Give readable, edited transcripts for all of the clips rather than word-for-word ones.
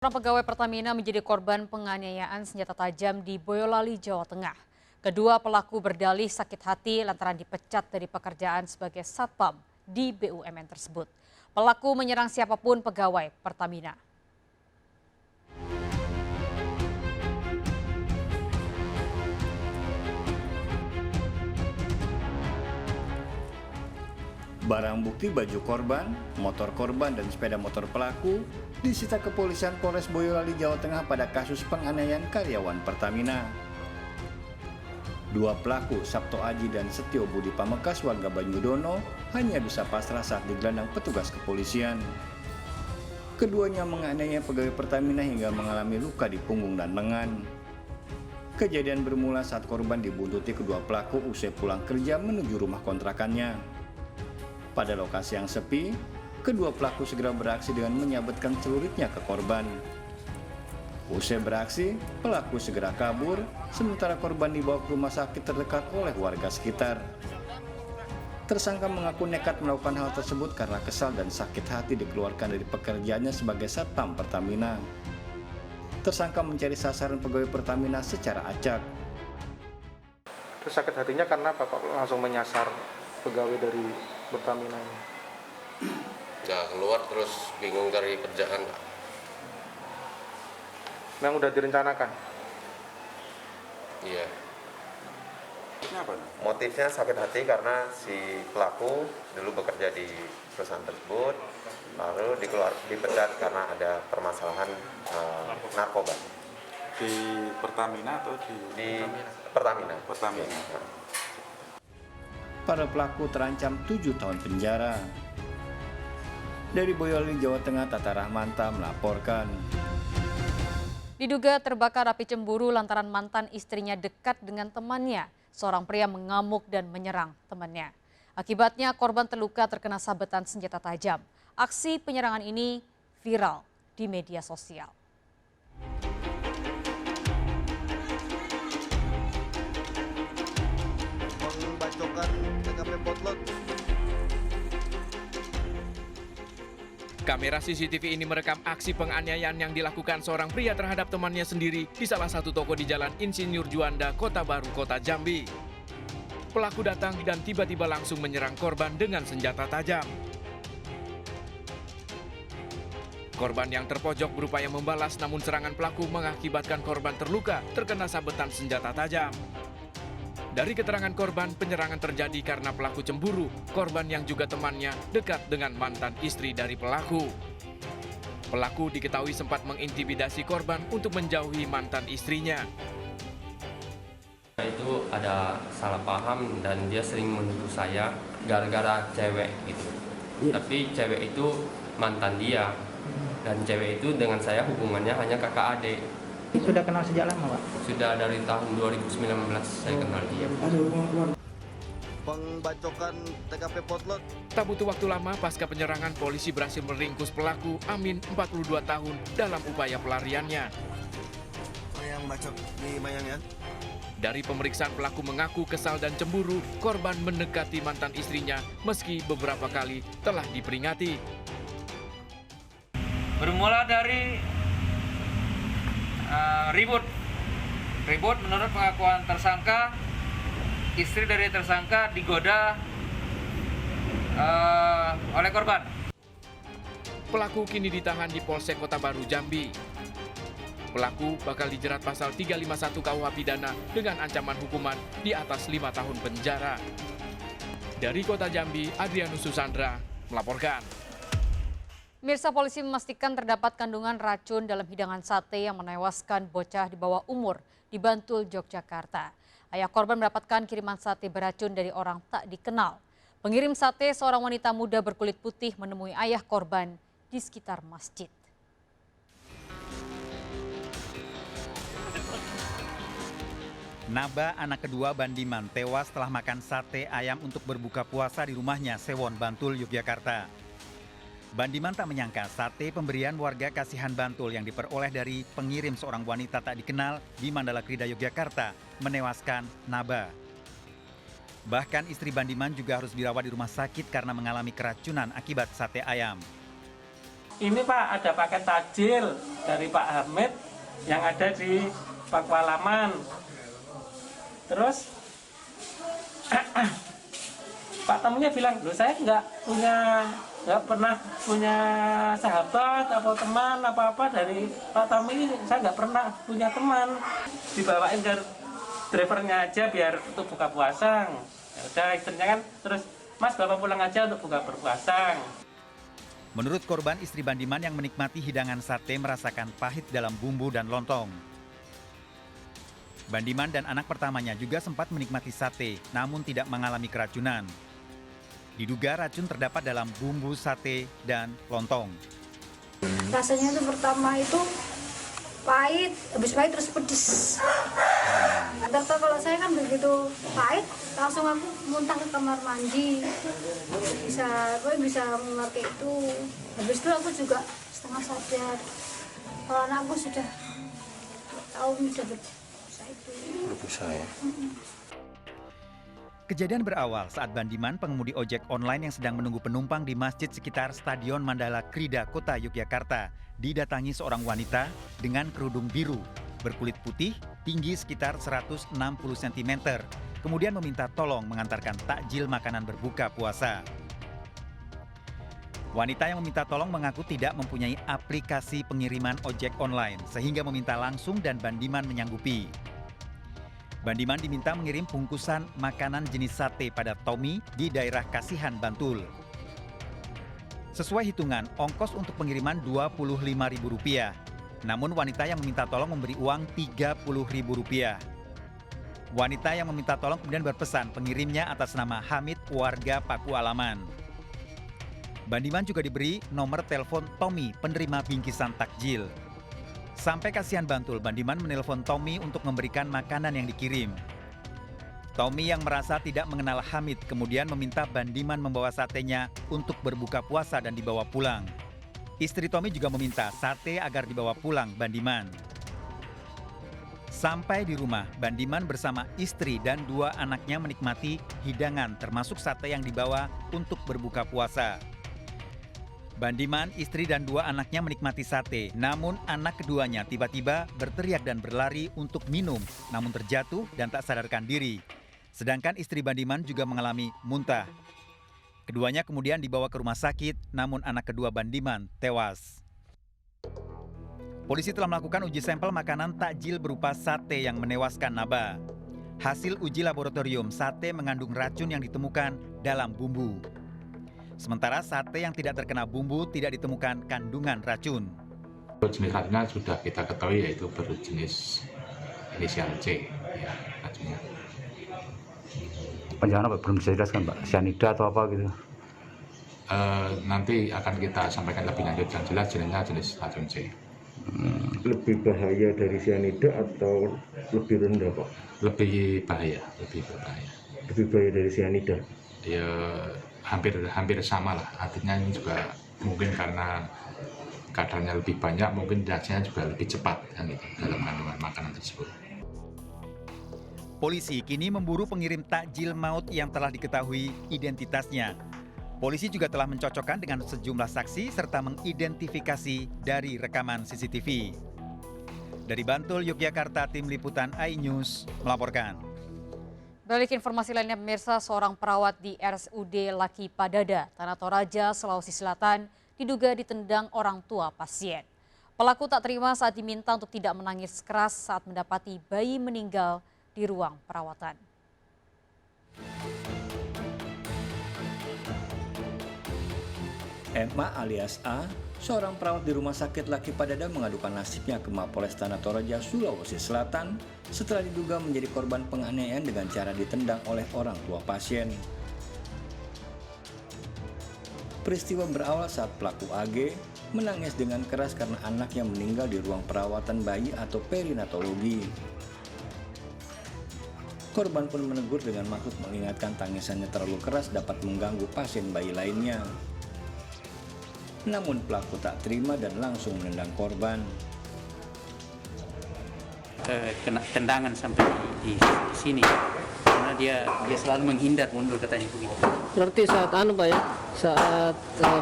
Seorang pegawai Pertamina menjadi korban penganiayaan senjata tajam di Boyolali, Jawa Tengah. Kedua pelaku berdalih sakit hati lantaran dipecat dari pekerjaan sebagai satpam di BUMN tersebut. Pelaku menyerang siapapun pegawai Pertamina. Barang bukti baju korban, motor korban, dan sepeda motor pelaku disita kepolisian Polres Boyolali, Jawa Tengah pada kasus penganiayaan karyawan Pertamina. Dua pelaku, Sabto Aji dan Setio Budi Pamekas warga Banyudono, hanya bisa pasrah saat digelandang petugas kepolisian. Keduanya menganiaya pegawai Pertamina hingga mengalami luka di punggung dan lengan. Kejadian bermula saat korban dibuntuti kedua pelaku usai pulang kerja menuju rumah kontrakannya. Pada lokasi yang sepi, kedua pelaku segera beraksi dengan menyabetkan celuritnya ke korban. Usai beraksi, pelaku segera kabur, sementara korban dibawa ke rumah sakit terdekat oleh warga sekitar. Tersangka mengaku nekat melakukan hal tersebut karena kesal dan sakit hati dikeluarkan dari pekerjaannya sebagai satpam Pertamina. Tersangka mencari sasaran pegawai Pertamina secara acak. Terus sakit hatinya karena Bapak langsung menyasar pegawai dari Pertamina ini? Nggak keluar terus bingung cari kerjaan. Yang udah direncanakan? Iya. Motifnya sakit hati karena si pelaku dulu bekerja di perusahaan tersebut, lalu dipecat karena ada permasalahan narkoba. Di Pertamina atau Di Pertamina. Pertamina. Para pelaku terancam 7 tahun penjara. Dari Boyolali, Jawa Tengah, Tata Rahmanta melaporkan. Diduga terbakar api cemburu lantaran mantan istrinya dekat dengan temannya. Seorang pria mengamuk dan menyerang temannya. Akibatnya korban terluka terkena sabetan senjata tajam. Aksi penyerangan ini viral di media sosial. Membacokan TKP Potlot. Kamera CCTV ini merekam aksi penganiayaan yang dilakukan seorang pria terhadap temannya sendiri di salah satu toko di Jalan Insinyur Juanda, Kota Baru, Kota Jambi. Pelaku datang dan tiba-tiba langsung menyerang korban dengan senjata tajam. Korban yang terpojok berupaya membalas, namun serangan pelaku mengakibatkan korban terluka terkena sabetan senjata tajam. Dari keterangan korban, penyerangan terjadi karena pelaku cemburu. Korban yang juga temannya dekat dengan mantan istri dari pelaku. Pelaku diketahui sempat mengintimidasi korban untuk menjauhi mantan istrinya. Itu ada salah paham dan dia sering menuduh saya gara-gara cewek itu. Tapi cewek itu mantan dia. Dan cewek itu dengan saya hubungannya hanya kakak adik. Sudah kenal sejak lama, Pak? Sudah dari tahun 2019 saya kenal dia. Pembacokan TKP Potlot. Tak butuh waktu lama pasca penyerangan, polisi berhasil meringkus pelaku Amin 42 tahun dalam upaya pelariannya. Yang bacok di mayangnya. Dari pemeriksaan pelaku mengaku kesal dan cemburu, korban mendekati mantan istrinya meski beberapa kali telah diperingati. Bermula dari ribut menurut pengakuan tersangka, istri dari tersangka digoda oleh korban. Pelaku kini ditahan di Polsek Kota Baru, Jambi. Pelaku bakal dijerat pasal 351 KUH pidana dengan ancaman hukuman di atas 5 tahun penjara. Dari Kota Jambi, Adrianus Susandra melaporkan. Mirsa, polisi memastikan terdapat kandungan racun dalam hidangan sate yang menewaskan bocah di bawah umur di Bantul, Yogyakarta. Ayah korban mendapatkan kiriman sate beracun dari orang tak dikenal. Pengirim sate, seorang wanita muda berkulit putih, menemui ayah korban di sekitar masjid. Naba, anak kedua Bandiman, tewas setelah makan sate ayam untuk berbuka puasa di rumahnya Sewon, Bantul, Yogyakarta. Bandiman tak menyangka sate pemberian warga Kasihan Bantul yang diperoleh dari pengirim seorang wanita tak dikenal di Mandala Krida, Yogyakarta menewaskan Naba. Bahkan istri Bandiman juga harus dirawat di rumah sakit karena mengalami keracunan akibat sate ayam. Ini Pak, ada paket tajil dari Pak Hamid yang ada di Pakualaman. Terus Pak tamunya bilang, loh saya nggak pernah punya sahabat atau teman apa-apa dari Pak tamu ini, saya nggak pernah punya teman. Dibawain ke drivernya aja biar untuk buka puasa. Ya udah istrinya kan terus, Mas Bapak pulang aja untuk buka berpuasa. Menurut korban, istri Bandiman yang menikmati hidangan sate merasakan pahit dalam bumbu dan lontong. Bandiman dan anak pertamanya juga sempat menikmati sate, namun tidak mengalami keracunan. Diduga racun terdapat dalam bumbu sate dan lontong. Rasanya itu pertama itu pahit, habis pahit terus pedes. Ternyata kalau saya kan begitu pahit, langsung aku muntah ke kamar mandi. Bisa memakai itu. Habis itu aku juga setengah sadar. Kalau anakku sudah tahu sudah berbusa ya. Kejadian berawal saat Bandiman, pengemudi ojek online yang sedang menunggu penumpang di masjid sekitar Stadion Mandala Krida, Kota Yogyakarta, didatangi seorang wanita dengan kerudung biru, berkulit putih, tinggi sekitar 160 cm, kemudian meminta tolong mengantarkan takjil makanan berbuka puasa. Wanita yang meminta tolong mengaku tidak mempunyai aplikasi pengiriman ojek online, sehingga meminta langsung dan Bandiman menyanggupi. Bandiman diminta mengirim bungkusan makanan jenis sate pada Tommy di daerah Kasihan, Bantul. Sesuai hitungan, ongkos untuk pengiriman Rp25.000. Namun wanita yang meminta tolong memberi uang Rp30.000. Wanita yang meminta tolong kemudian berpesan pengirimnya atas nama Hamid, warga Pakualaman. Bandiman juga diberi nomor telepon Tommy, penerima bingkisan takjil. Sampai Kasihan, Bantul, Bandiman menelpon Tommy untuk memberikan makanan yang dikirim. Tommy yang merasa tidak mengenal Hamid kemudian meminta Bandiman membawa satenya untuk berbuka puasa dan dibawa pulang. Istri Tommy juga meminta sate agar dibawa pulang Bandiman. Sampai di rumah, Bandiman bersama istri dan 2 anaknya menikmati hidangan termasuk sate yang dibawa untuk berbuka puasa. Bandiman, istri dan 2 anaknya menikmati sate, namun anak keduanya tiba-tiba berteriak dan berlari untuk minum, namun terjatuh dan tak sadarkan diri. Sedangkan istri Bandiman juga mengalami muntah. Keduanya kemudian dibawa ke rumah sakit, namun anak kedua Bandiman tewas. Polisi telah melakukan uji sampel makanan takjil berupa sate yang menewaskan Naba. Hasil uji laboratorium, sate mengandung racun yang ditemukan dalam bumbu. Sementara sate yang tidak terkena bumbu tidak ditemukan kandungan racun. Jenis racunnya sudah kita ketahui yaitu berjenis inisial C, ya, racunnya. Jangan apa, belum bisa jelaskan Pak, cyanida atau apa gitu? Nanti akan kita sampaikan lebih lanjut, yang jelas jenis racun C. Lebih bahaya dari cyanida atau lebih rendah Pak? Lebih bahaya, lebih berbahaya. Lebih bahaya dari cyanida? Ya, hampir sama lah, artinya ini juga mungkin karena kadarnya lebih banyak, mungkin reaksinya juga lebih cepat kan, gitu, dalam kandungan makanan tersebut. Polisi kini memburu pengirim takjil maut yang telah diketahui identitasnya. Polisi juga telah mencocokkan dengan sejumlah saksi serta mengidentifikasi dari rekaman CCTV. Dari Bantul, Yogyakarta, Tim Liputan iNews melaporkan. Balik informasi lainnya, pemirsa, seorang perawat di RSUD Laki Padada, Tanah Toraja, Sulawesi Selatan, diduga ditendang orang tua pasien. Pelaku tak terima saat diminta untuk tidak menangis keras saat mendapati bayi meninggal di ruang perawatan. Emma alias A, seorang perawat di Rumah Sakit Laki Padada mengadukan nasibnya ke Mapolres Tanah Toraja, Sulawesi Selatan setelah diduga menjadi korban penganiayaan dengan cara ditendang oleh orang tua pasien. Peristiwa berawal saat pelaku AG menangis dengan keras karena anaknya meninggal di ruang perawatan bayi atau perinatologi. Korban pun menegur dengan maksud mengingatkan tangisannya terlalu keras dapat mengganggu pasien bayi lainnya. Namun pelaku tak terima dan langsung menendang korban. Kena tendangan sampai di sini karena dia selalu menghindar mundur, katanya begitu. Berarti saat Pak ya, saat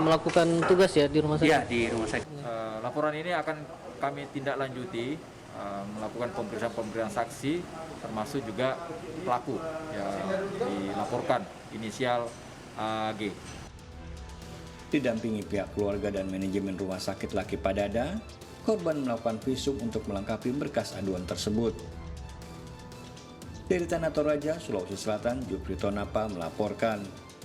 melakukan tugas ya di rumah sakit? Iya, di rumah sakit. Laporan ini akan kami tindak lanjuti melakukan pemeriksaan saksi, termasuk juga pelaku yang dilaporkan inisial AG. Didampingi pihak keluarga dan manajemen Rumah Sakit Laki Padada, korban melakukan visum untuk melengkapi berkas aduan tersebut. Dari Tanah Toraja, Sulawesi Selatan, Jupri Tonapa melaporkan.